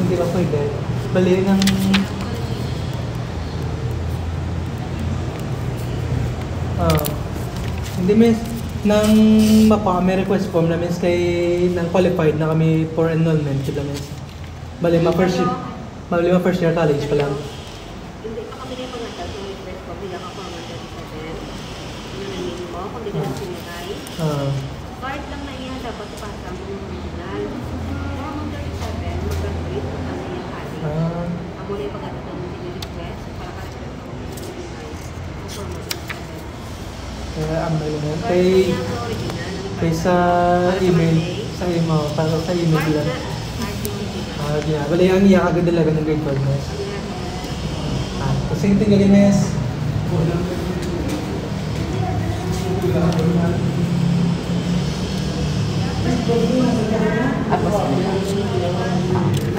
hindi ba pwede? Bali ng... hindi means, nang may request form na means kay nang qualified na kami for enrollment, sila means. Bali, first year college pa lang. Hindi pa kami na pangatal kung request ko, bilang ako ang 37. Ano na name ko, kung di ka lang sinigay. Card lang na iyan, dapat ipasa mo yung original. Kung ang 37, mag-graduate kung kami yung college. Ako na yung pagkatagal mo request para ka-request ko yung sinigay. Kung for 37. Kaya ang nalunod. Kay sa email, para sa email lang. Bali, ang iyak agad talaga ng grade 12, Nes. Kasi tinggalin, Nes.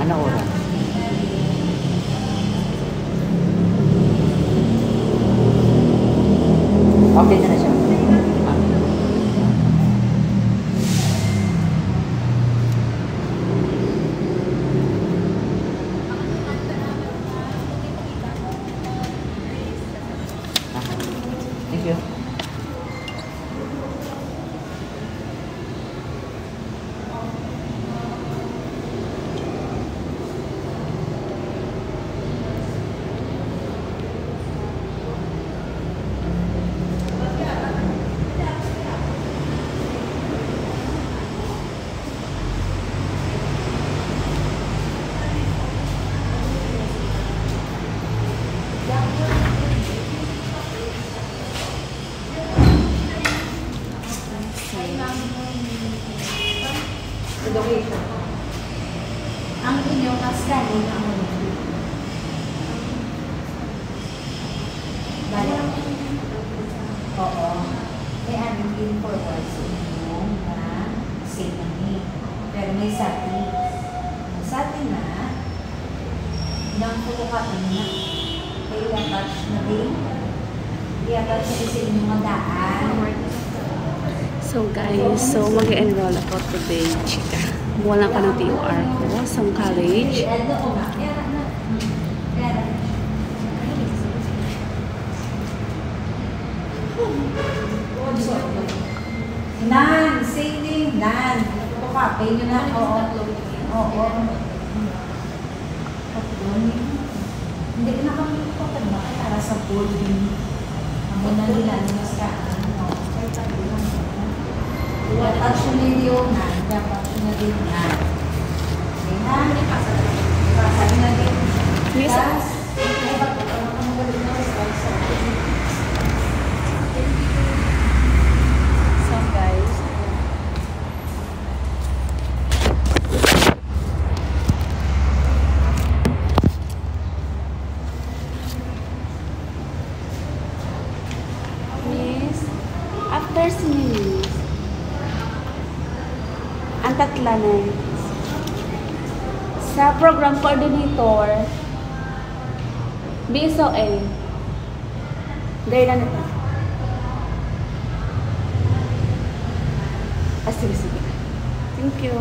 Ano oras? Okay na siya. Thank you. Ang inyong scanning ang balik. Oo. May aming din forward sa inyong na save na name. Pero may sabi. Sabi na, nang photocopy na, may i-attach na din. I-attach na din sa inyong madaan. So guys, mag-enroll ako today, chika. Wala ka ng TOR ko sa college. Nan, same nan. Photocopy nyo na. Oo. Oo. Hindi ko na kami ipapagmaka para sa board din. Ang muna nila nyo sa ano. Actually, yung nan. Actually, nan. Okay, nan. Ipasa na din. Miss? So guys, Miss, after singing, ang tatla na sa program coordinator BSOA dahil na nito. Sige. Thank you.